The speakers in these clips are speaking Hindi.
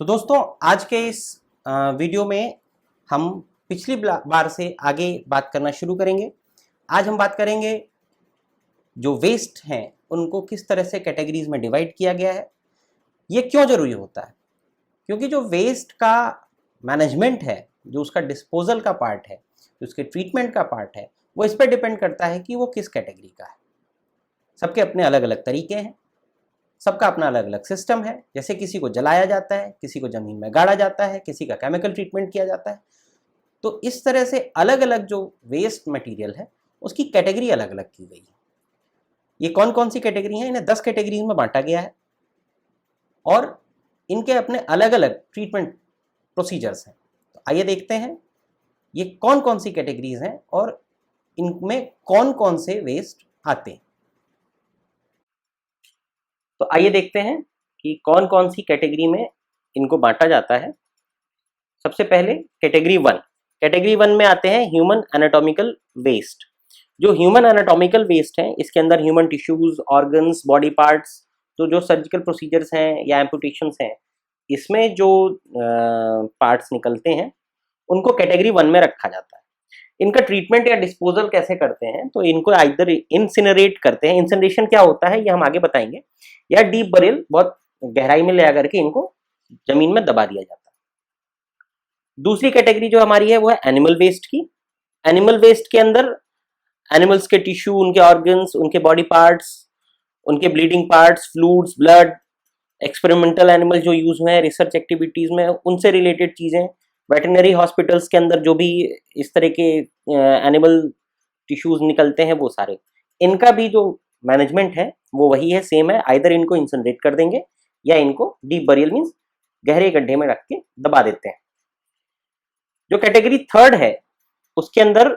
दोस्तों आज के इस वीडियो में हम पिछली बार से आगे बात करना शुरू करेंगे। आज हम बात करेंगे जो वेस्ट हैं उनको किस तरह से कैटेगरीज में डिवाइड किया गया है, ये क्यों ज़रूरी होता है। क्योंकि जो वेस्ट का मैनेजमेंट है, जो उसका डिस्पोजल का पार्ट है, जो उसके ट्रीटमेंट का पार्ट है, वो इस पर डिपेंड करता है कि वो किस कैटेगरी का है। सबके अपने अलग अलग तरीके हैं, सबका अपना अलग अलग सिस्टम है। जैसे किसी को जलाया जाता है, किसी को ज़मीन में गाड़ा जाता है, किसी का केमिकल ट्रीटमेंट किया जाता है। तो इस तरह से अलग अलग जो वेस्ट मटेरियल है उसकी कैटेगरी अलग अलग की गई है। ये कौन कौन सी कैटेगरी हैं, इन्हें 10 कैटेगरीज में बांटा गया है और इनके अपने अलग अलग ट्रीटमेंट प्रोसीजर्स हैं। तो आइए देखते हैं ये कौन कौन सी कैटेगरीज हैं और इनमें कौन कौन से वेस्ट आते हैं। तो आइए देखते हैं कि कौन कौन सी कैटेगरी में इनको बांटा जाता है। सबसे पहले कैटेगरी 1। कैटेगरी 1 में आते हैं ह्यूमन एनाटॉमिकल वेस्ट। जो ह्यूमन एनाटॉमिकल वेस्ट है, इसके अंदर human tissues, organs, body parts, तो जो सर्जिकल प्रोसीजर्स हैं या एम्पुटेशंस हैं, इसमें जो पार्ट्स निकलते हैं उनको कैटेगरी 1 में रखा जाता है। इनका ट्रीटमेंट या डिस्पोजल कैसे करते हैं, तो इनको आइदर इंसिनरेट करते हैं। इंसिनरेशन क्या होता है ये हम आगे बताएंगे, या डीप बरियल, बहुत गहराई में ले आकर के इनको जमीन में दबा दिया जाता है। दूसरी कैटेगरी जो हमारी है वो है एनिमल वेस्ट की। एनिमल वेस्ट के अंदर एनिमल्स के टिश्यू, उनके ऑर्गन्स, उनके बॉडी पार्ट्स, उनके bleeding parts, fluids, blood, experimental animal जो यूज हुए हैं रिसर्च एक्टिविटीज में, उनसे रिलेटेड चीजें, वेटरनरी हॉस्पिटल्स के अंदर जो भी इस तरह के एनिमल टिश्यूज निकलते हैं, वो सारे, इनका भी जो मैनेजमेंट है वो वही है, सेम है। आइदर इनको इंसिनरेट कर देंगे या इनको डीप बरियल मींस गहरे गड्ढे में रख के दबा देते हैं। जो कैटेगरी 3 है उसके अंदर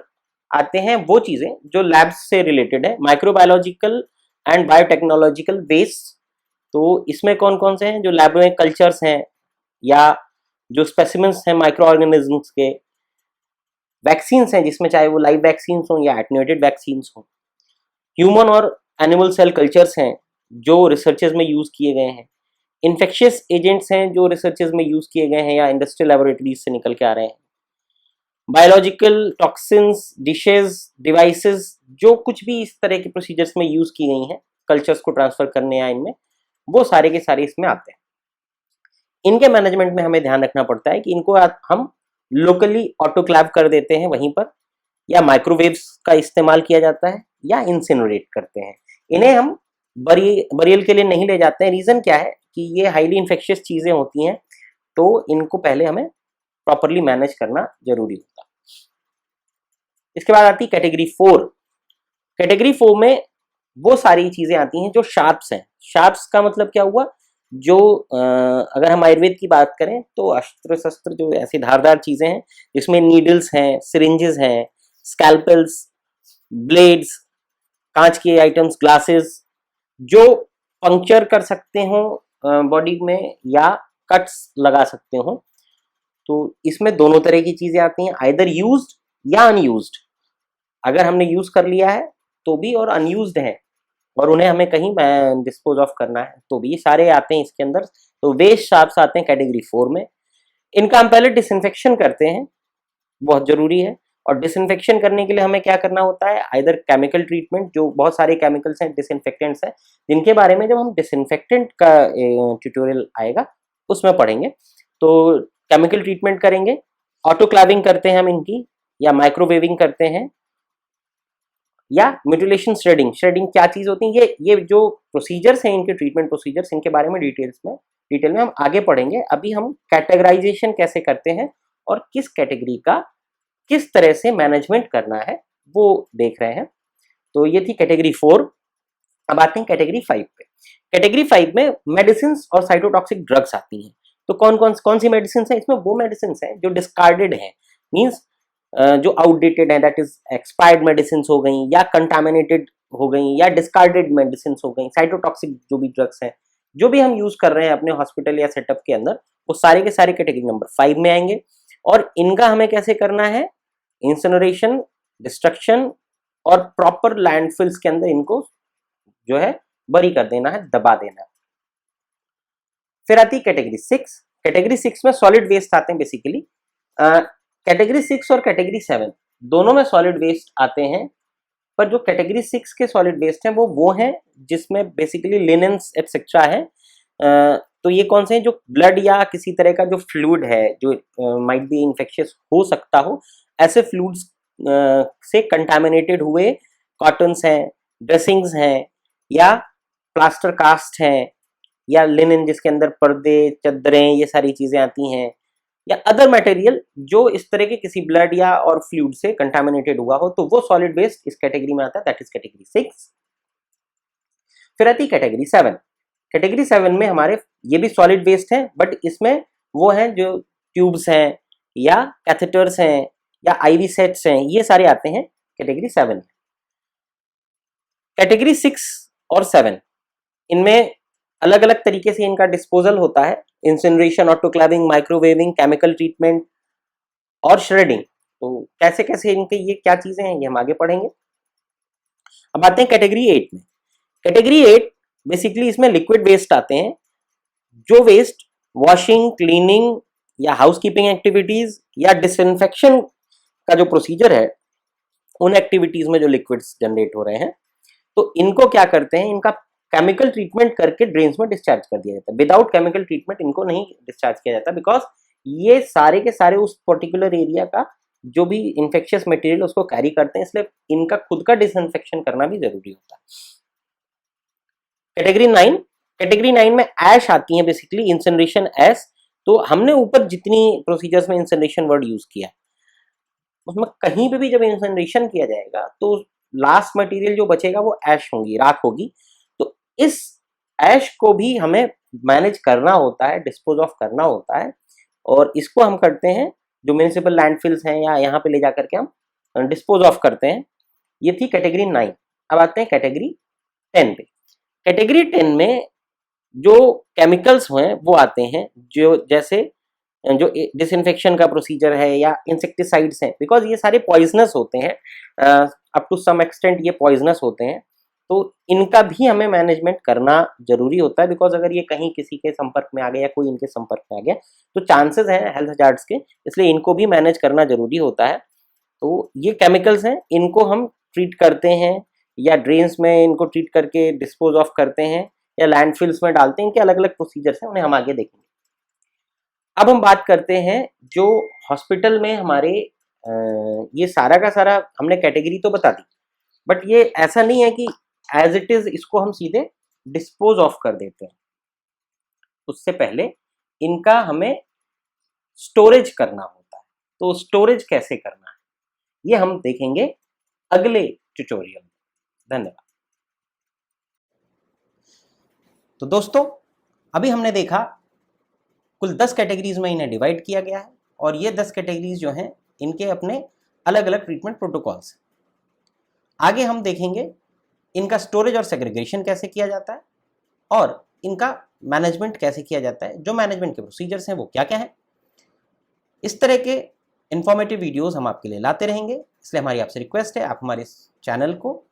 आते हैं वो चीजें जो लैब्स से रिलेटेड है, माइक्रोबायोलॉजिकल एंड बायोटेक्नोलॉजिकल वेस्ट। तो इसमें कौन कौन से हैं, जो लैब में कल्चर्स हैं या जो स्पेसिमेंस हैं माइक्रो ऑर्गेनिजम्स के, वैक्सीन्स हैं जिसमें चाहे वो लाइव वैक्सीन्स हो या एटन्यूएटेड वैक्सीन्स हो, ह्यूमन और एनिमल सेल कल्चर्स हैं जो रिसर्चेज में यूज किए गए हैं, इन्फेक्शियस एजेंट्स हैं जो रिसर्चेज में यूज किए गए हैं या इंडस्ट्रियल लैबोरेटरीज से निकल के आ रहे हैं, बायोलॉजिकल टॉक्सिन्स, डिशेज, डिवाइसेस, जो कुछ भी इस तरह के प्रोसीजर्स में यूज की गई हैं कल्चर्स को ट्रांसफर करने या इनमें, वो सारे के सारे इसमें आते हैं। इनके मैनेजमेंट में हमें ध्यान रखना पड़ता है कि इनको हम लोकली ऑटोक्लेव कर देते हैं वहीं पर, या माइक्रोवेव्स का इस्तेमाल किया जाता है, या इंसिनरेट करते हैं। इन्हें हम बरियल के लिए नहीं ले जाते हैं। रीजन क्या है कि ये हाईली इन्फेक्शियस चीजें होती हैं, तो इनको पहले हमें प्रॉपरली मैनेज करना जरूरी होता है। इसके बाद आती है कैटेगरी 4। कैटेगरी 4 में वो सारी चीजें आती हैं जो शार्प्स हैं। शार्प्स का मतलब क्या हुआ, जो अगर हम आयुर्वेद की बात करें तो अस्त्र शस्त्र, जो ऐसी धारदार चीजें हैं जिसमें नीडल्स हैं, सिरिंजेस हैं, स्कैल्पेल्स, ब्लेड्स, कांच के आइटम्स, ग्लासेस, जो पंक्चर कर सकते हो बॉडी में या कट्स लगा सकते हो। तो इसमें दोनों तरह की चीजें आती हैं, आइदर यूज्ड या अनयूज्ड। अगर हमने यूज कर लिया है तो भी, और अनयूज्ड है और उन्हें हमें कहीं डिस्पोज ऑफ करना है तो भी, ये सारे आते हैं इसके अंदर। तो वेस्ट शार्प्स आते हैं कैटेगरी 4 में। इनका हम पहले डिसइंफेक्शन करते हैं, बहुत जरूरी है। और डिसइंफेक्शन करने के लिए हमें क्या करना होता है, आइदर केमिकल ट्रीटमेंट, जो बहुत सारे केमिकल्स हैं, डिसइंफेक्टेंट्स हैं, जिनके बारे में जब हम डिसइंफेक्टेंट का ट्यूटोरियल आएगा उसमें पढ़ेंगे। तो केमिकल ट्रीटमेंट करेंगे, ऑटोक्लेविंग करते हैं हम इनकी, या माइक्रोवेविंग करते हैं, या म्यूटिलेशन श्रेडिंग। श्रेडिंग क्या चीज होती है, ये जो प्रोसीजर्स हैं इनके ट्रीटमेंट प्रोसीजर्स, इनके बारे में डिटेल में हम आगे पढ़ेंगे। अभी हम कैटेगराइजेशन कैसे करते हैं और किस कैटेगरी का किस तरह से मैनेजमेंट करना है वो देख रहे हैं। तो ये थी कैटेगरी 4। अब आते हैं कैटेगरी 5 पे। कैटेगरी 5 में मेडिसिन और साइटोटॉक्सिक ड्रग्स आती हैं। तो कौन सी मेडिसिन है इसमें, वो मेडिसिन है जो डिस्कार्डेड है, मीन्स जो आउटडेटेड है, दैट इज एक्सपायर्ड मेडिसिन हो गई, या कंटामिनेटेड हो गई, या डिस्कार्डेड मेडिसिन हो गई। साइटोटॉक्सिक जो भी ड्रग्स हैं जो भी हम यूज कर रहे हैं अपने हॉस्पिटल या सेटअप के अंदर, वो सारे के सारे कैटेगरी नंबर 5 में आएंगे। और इनका हमें कैसे करना है, इंसिनरेशन, डिस्ट्रक्शन और प्रॉपर लैंडफिल्स के अंदर इनको जो है बरी कर देना है, दबा देना है। फिर आती है कैटेगरी 6। कैटेगरी 6 में सॉलिड वेस्ट आते हैं बेसिकली। कैटेगरी 6 और कैटेगरी 7 दोनों में सॉलिड वेस्ट आते हैं, पर जो कैटेगरी 6 के सॉलिड वेस्ट हैं वो हैं जिसमें बेसिकली लिनेंस एटसेट्रा है। तो ये कौन से हैं? जो ब्लड या किसी तरह का जो फ्लूइड है जो माइट बी इन्फेक्शियस हो सकता हो, ऐसे फ्लूइड्स से कंटामिनेटेड हुए कॉटन्स हैं, ड्रेसिंग्स हैं, या प्लास्टर कास्ट हैं, या लिनन जिसके अंदर पर्दे, चद्दरें, ये सारी चीजें आती हैं, या अदर मटेरियल जो इस तरह के किसी ब्लड या और फ्लूइड से कंटामिनेटेड हुआ हो, तो वो सॉलिड वेस्ट इस कैटेगरी में आता है, दैट इज कैटेगरी 6। फिर आती है कैटेगरी 7। कैटेगरी 7 में हमारे ये भी सॉलिड वेस्ट है, बट इसमें वो हैं जो ट्यूब्स हैं या कैथेटर्स हैं या आईवी सेट्स हैं, ये सारे आते हैं कैटेगरी 7 में। कैटेगरी 6 और 7 इनमें अलग अलग तरीके से इनका डिस्पोजल होता है, incineration, autoclaving, microwaving, chemical treatment और श्रेडिंग। तो कैसे कैसे इनके ये क्या चीजें हैं ये हम आगे पढ़ेंगे। अब आते हैं कैटेगरी 8 में। कैटेगरी 8 बेसिकली इसमें लिक्विड वेस्ट आते हैं, जो वेस्ट वॉशिंग, क्लीनिंग या हाउसकीपिंग एक्टिविटीज या डिसइंफेक्शन का जो प्रोसीजर है, उन एक्टिविटीज में जो लिक्विड्स जनरेट हो रहे हैं, तो इनको क्या करते हैं, इनका केमिकल ट्रीटमेंट करके ड्रेन्स में डिस्चार्ज कर दिया जाता है। विदाउट केमिकल ट्रीटमेंट इनको नहीं डिस्चार्ज किया जाता, बिकॉज ये सारे के सारे उस पर्टिकुलर एरिया का जो भी इंफेक्शियस मटेरियल उसको कैरी करते हैं, इसलिए इनका खुद का डिसइंफेक्शन करना भी जरूरी होता है। कैटेगरी 9 में ऐश आती है, बेसिकली इंसिनरेशन ऐश। तो हमने ऊपर जितनी प्रोसीजर्स में इंसिनरेशन वर्ड यूज किया, उसमें कहीं पे भी जब इंसिनरेशन किया जाएगा तो लास्ट मटेरियल जो बचेगा वो ऐश होगी, राख होगी। तो इस ऐश को भी हमें मैनेज करना होता है, डिस्पोज ऑफ करना होता है, और इसको हम करते हैं जो म्युनिसिपल लैंडफिल्स हैं या यहाँ पे ले जाकर के हम डिस्पोज ऑफ करते हैं। ये थी कैटेगरी 9। अब आते हैं कैटेगरी 10 पे। कैटेगरी 10 में जो केमिकल्स हैं वो आते हैं, जो जैसे जो डिसइंफेक्शन का प्रोसीजर है या इंसेक्टिसाइड्स हैं, बिकॉज ये सारे पॉइजनस होते हैं, अप टू सम एक्सटेंट ये पॉइजनस होते हैं, तो इनका भी हमें मैनेजमेंट करना जरूरी होता है। बिकॉज अगर ये कहीं किसी के संपर्क में आ गया या कोई इनके संपर्क में आ गया तो चांसेस हैं हेल्थ हजार्ड्स के, इसलिए इनको भी मैनेज करना जरूरी होता है। तो ये केमिकल्स हैं, इनको हम ट्रीट करते हैं या ड्रेन्स में इनको ट्रीट करके डिस्पोज ऑफ करते हैं या लैंडफिल्स में डालते हैं। इनके अलग अलग प्रोसीजर्स हैं, उन्हें हम आगे देखेंगे। अब हम बात करते हैं जो हॉस्पिटल में हमारे ये सारा का सारा हमने कैटेगरी तो बता दी, बट ये ऐसा नहीं है कि एज इट इज इसको हम सीधे डिस्पोज ऑफ कर देते हैं। उससे पहले इनका हमें स्टोरेज करना होता है। तो स्टोरेज कैसे करना है ये हम देखेंगे अगले ट्यूटोरियल में। धन्यवाद। तो दोस्तों, अभी हमने देखा कुल 10 कैटेगरीज में इन्हें डिवाइड किया गया है, और ये 10 कैटेगरीज जो हैं इनके अपने अलग अलग ट्रीटमेंट प्रोटोकॉल्स हैं। आगे हम देखेंगे इनका स्टोरेज और सेग्रीगेशन कैसे किया जाता है, और इनका मैनेजमेंट कैसे किया जाता है, जो मैनेजमेंट के प्रोसीजर्स हैं वो क्या क्या हैं। इस तरह के इंफॉर्मेटिव वीडियोस हम आपके लिए लाते रहेंगे, इसलिए हमारी आपसे रिक्वेस्ट है, आप हमारे इस चैनल को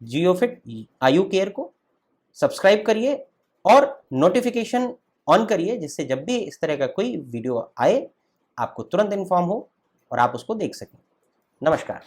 जियोफिट आयु केयर को सब्सक्राइब करिए और नोटिफिकेशन ऑन करिए, जिससे जब भी इस तरह का कोई वीडियो आए आपको तुरंत इन्फॉर्म हो और आप उसको देख सकें। नमस्कार।